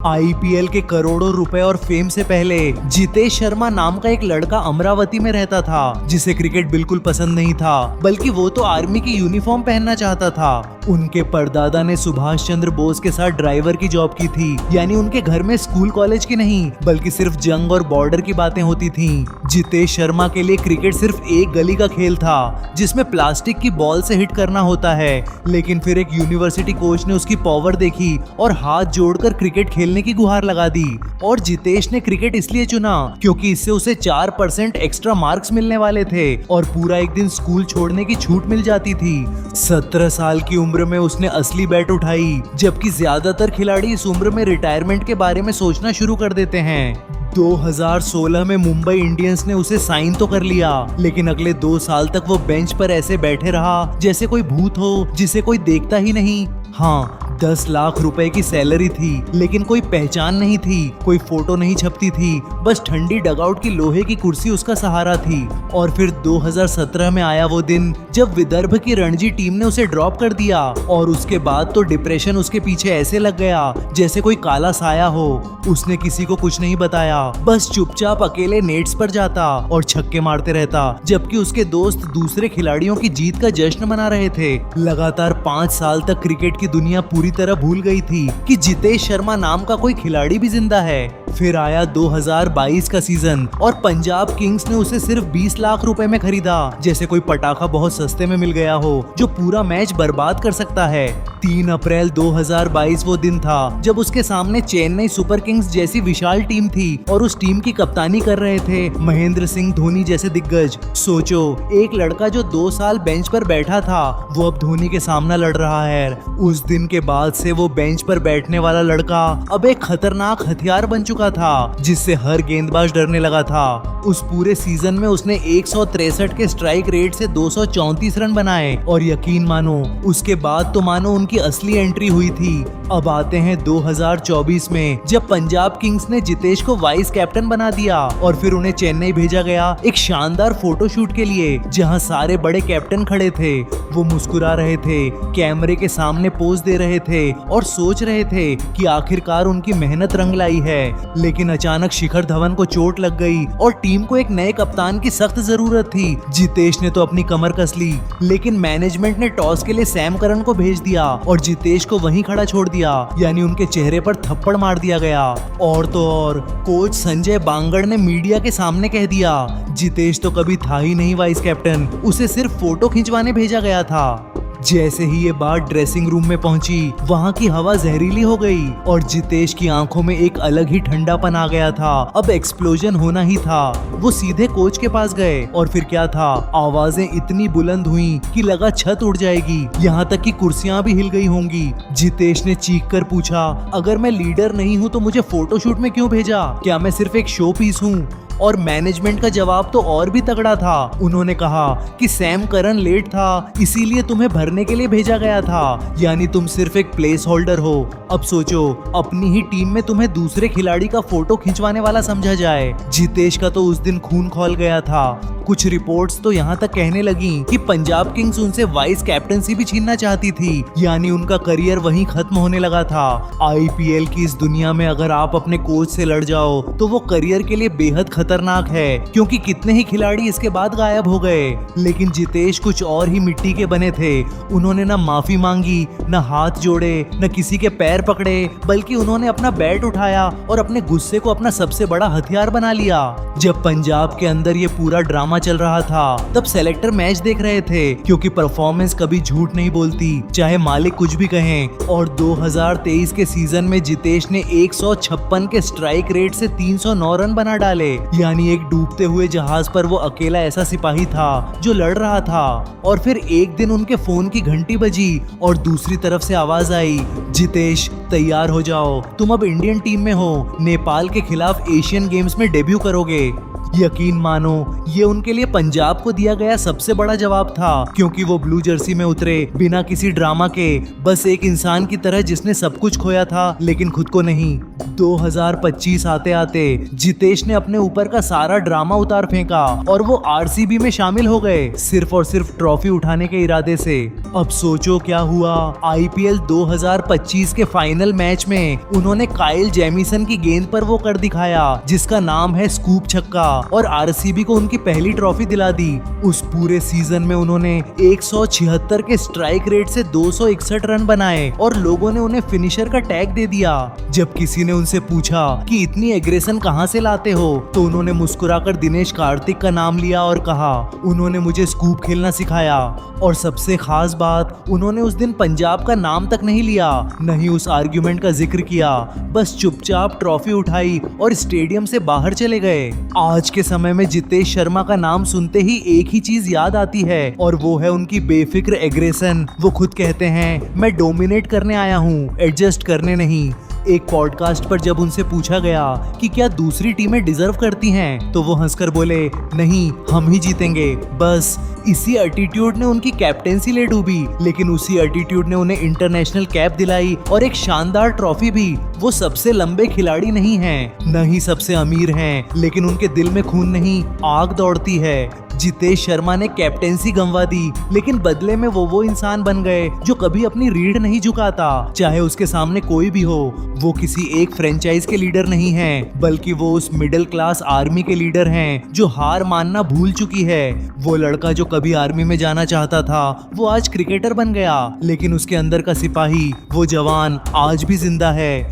IPL के करोड़ों रुपए और फेम से पहले जितेश शर्मा नाम का एक लड़का अमरावती में रहता था, जिसे क्रिकेट बिल्कुल पसंद नहीं था, बल्कि वो तो आर्मी की यूनिफॉर्म पहनना चाहता था। उनके परदादा ने सुभाष चंद्र बोस के साथ ड्राइवर की जॉब की थी, यानी उनके घर में स्कूल कॉलेज की नहीं बल्कि सिर्फ जंग और बॉर्डर की बातें होती थीं। जितेश शर्मा के लिए क्रिकेट सिर्फ एक गली का खेल था, जिसमें प्लास्टिक की बॉल से हिट करना होता है। लेकिन फिर एक यूनिवर्सिटी कोच ने उसकी पावर देखी और हाथ जोड़कर क्रिकेट खेलने की गुहार लगा दी। और जितेश ने क्रिकेट इसलिए चुना क्योंकि इससे उसे 4% एक्स्ट्रा मार्क्स मिलने वाले थे और पूरा एक दिन स्कूल छोड़ने की छूट मिल जाती थी। 17 साल की उम्र में उसने असली बैट उठाई, जबकि ज्यादातर खिलाड़ी इस उम्र में रिटायरमेंट के बारे में सोचना शुरू कर देते हैं। 2016 में मुंबई इंडियंस ने उसे साइन तो कर लिया, लेकिन अगले 2 साल तक वो बेंच पर ऐसे बैठे रहा जैसे कोई भूत हो जिसे कोई देखता ही नहीं। हाँ, 10 लाख रुपए की सैलरी थी, लेकिन कोई पहचान नहीं थी, कोई फोटो नहीं छपती थी, बस ठंडी डगआउट की लोहे की कुर्सी उसका सहारा थी। और फिर 2017 में आया वो दिन जब विदर्भ की रणजी टीम ने उसे ड्रॉप कर दिया, और उसके बाद तो डिप्रेशन उसके पीछे ऐसे लग गया जैसे कोई काला साया हो। उसने किसी को कुछ नहीं बताया, बस चुपचाप अकेले नेट्स पर जाता और छक्के मारते रहता, जबकि उसके दोस्त दूसरे खिलाड़ियों की जीत का जश्न मना रहे थे। लगातार 5 साल तक क्रिकेट की दुनिया पूरी तरह भूल गई थी कि जितेश शर्मा नाम का कोई खिलाड़ी भी जिंदा है। फिर आया 2022 का सीजन और पंजाब किंग्स ने उसे सिर्फ 20 लाख रुपए में खरीदा, जैसे कोई पटाखा बहुत सस्ते में मिल गया हो जो पूरा मैच बर्बाद कर सकता है। 3 अप्रैल 2022 वो दिन था जब उसके सामने चेन्नई सुपर किंग्स जैसी विशाल टीम थी और उस टीम की कप्तानी कर रहे थे महेंद्र सिंह धोनी जैसे दिग्गज। सोचो, एक लड़का जो 2 साल बेंच पर बैठा था वो अब धोनी के सामना लड़ रहा है। उस दिन के बाद से वो बेंच पर बैठने वाला लड़का अब एक खतरनाक हथियार बन चुका था, जिससे हर गेंदबाज डरने लगा था। उस पूरे सीजन में उसने 163 के स्ट्राइक रेट से 234 रन बनाए और यकीन मानो उसके बाद तो मानो उनकी असली एंट्री हुई थी। अब आते हैं 2024 में, जब पंजाब किंग्स ने जितेश को वाइस कैप्टन बना दिया और फिर उन्हें चेन्नई भेजा गया एक शानदार फोटोशूट के लिए, जहां सारे बड़े कैप्टन खड़े थे। वो मुस्कुरा रहे थे, कैमरे के सामने पोज दे रहे थे और सोच रहे थे कि आखिरकार उनकी मेहनत रंग लाई है। लेकिन अचानक शिखर धवन को चोट लग गई और टीम को एक नए कप्तान की सख्त जरूरत थी। जितेश ने तो अपनी कमर कस ली, लेकिन मैनेजमेंट ने टॉस के लिए सैम करन को भेज दिया और जितेश को वहीं खड़ा छोड़ दिया, यानी उनके चेहरे पर थप्पड़ मार दिया गया। और तो और कोच संजय बांगड़ ने मीडिया के सामने कह दिया, जितेश तो कभी था ही नहीं वाइस कैप्टन, उसे सिर्फ फोटो खिंचवाने भेजा गया था। जैसे ही ये बात ड्रेसिंग रूम में पहुंची, वहां की हवा जहरीली हो गई और जितेश की आंखों में एक अलग ही ठंडापन आ गया था। अब एक्सप्लोजन होना ही था। वो सीधे कोच के पास गए और फिर क्या था, आवाजें इतनी बुलंद हुई कि लगा छत उड़ जाएगी, यहाँ तक कि कुर्सियां भी हिल गई होंगी। जितेश ने चीख कर पूछा, अगर मैं लीडर नहीं हूँ तो मुझे फोटोशूट में क्यों भेजा? क्या मैं सिर्फ एक शो पीस हूँ? और मैनेजमेंट का जवाब तो और भी तगड़ा था। उन्होंने कहा कि सैम करन लेट था, इसीलिए तुम्हें भरने के लिए भेजा गया था, यानी तुम सिर्फ एक प्लेस होल्डर हो। अब सोचो, अपनी ही टीम में तुम्हें दूसरे खिलाड़ी का फोटो खिंचवाने वाला समझा जाए। जितेश का तो उस दिन खून खौल गया था। कुछ रिपोर्ट्स तो यहाँ तक कहने लगी कि पंजाब किंग्स उनसे वाइस कैप्टनसी भी छीनना चाहती थी, यानी उनका करियर वहीं खत्म होने लगा था। आईपीएल की इस दुनिया में अगर आप अपने कोच से लड़ जाओ तो वो करियर के लिए बेहद खतरनाक है, क्योंकि कितने ही खिलाड़ी इसके बाद गायब हो गए। लेकिन जितेश कुछ और ही मिट्टी के बने थे। उन्होंने न माफी मांगी, न हाथ जोड़े, न किसी के पैर पकड़े, बल्कि उन्होंने अपना बैट उठाया और अपने गुस्से को अपना सबसे बड़ा हथियार बना लिया। जब पंजाब के अंदर ये पूरा ड्रामा चल रहा था, तब सेलेक्टर मैच देख रहे थे, क्योंकि परफॉर्मेंस कभी झूठ नहीं बोलती, चाहे मालिक कुछ भी कहें। और 2023 के सीजन में जितेश ने 156 के स्ट्राइक रेट से 309 रन बना डाले, यानी एक डूबते हुए जहाज पर वो अकेला ऐसा सिपाही था जो लड़ रहा था। और फिर एक दिन उनके फोन की घंटी बजी और दूसरी तरफ से आवाज आई, जितेश तैयार हो जाओ, तुम अब इंडियन टीम में हो, नेपाल के खिलाफ एशियन गेम्स में डेब्यू करोगे। यकीन मानो ये उनके लिए पंजाब को दिया गया सबसे बड़ा जवाब था, क्योंकि वो ब्लू जर्सी में उतरे बिना किसी ड्रामा के, बस एक इंसान की तरह जिसने सब कुछ खोया था लेकिन खुद को नहीं। 2025 आते आते जितेश ने अपने ऊपर का सारा ड्रामा उतार फेंका और वो आरसीबी में शामिल हो गए, सिर्फ और सिर्फ ट्रॉफी उठाने के इरादे से। अब सोचो क्या हुआ। आईपीएल 2025 के फाइनल मैच में उन्होंने काइल जेमिसन की गेंद पर वो कर दिखाया जिसका नाम है स्कूप छक्का, और आरसीबी को उनकी पहली ट्रॉफी दिला दी। उस पूरे सीजन में उन्होंने 176 के स्ट्राइक रेट से 261 रन बनाए और लोगों ने उन्हें फिनिशर का टैग दे दिया। जब किसी ने उनसे पूछा कि इतनी एग्रेशन कहां से लाते हो, तो उन्होंने मुस्कुराकर दिनेश कार्तिक का नाम लिया और कहा, उन्होंने मुझे स्कूप खेलना सिखाया। और सबसे खास बात, उन्होंने उस दिन पंजाब का नाम तक नहीं लिया, नहीं उस आर्ग्यूमेंट का जिक्र किया, बस चुपचाप ट्रॉफी उठाई और स्टेडियम से बाहर चले गए। आज के समय में जितेश शर्मा का नाम सुनते ही एक ही चीज याद आती है और वो है उनकी बेफिक्र एग्रेशन। वो खुद कहते हैं, मैं डोमिनेट करने आया हूँ, एडजस्ट करने नहीं। एक पॉडकास्ट पर जब उनसे पूछा गया कि क्या दूसरी टीमें डिजर्व करती हैं, तो वो हंसकर बोले, नहीं, हम ही जीतेंगे। बस इसी एटीट्यूड ने उनकी कैप्टेंसी ले डूबी, लेकिन उसी एटीट्यूड ने उन्हें इंटरनेशनल कैप दिलाई और एक शानदार ट्रॉफी भी। वो सबसे लंबे खिलाड़ी नहीं हैं, न ही सबसे अमीर हैं, लेकिन उनके दिल में खून नहीं, आग दौड़ती है। जितेश शर्मा ने कैप्टेंसी गंवा दी, लेकिन बदले में वो इंसान बन गए जो कभी अपनी रीढ़ नहीं झुकाता, चाहे उसके सामने कोई भी हो। वो किसी एक फ्रेंचाइज के लीडर नहीं हैं, बल्कि वो उस मिडिल क्लास आर्मी के लीडर हैं जो हार मानना भूल चुकी है। वो लड़का जो कभी आर्मी में जाना चाहता था, वो आज क्रिकेटर बन गया, लेकिन उसके अंदर का सिपाही, वो जवान आज भी जिंदा है।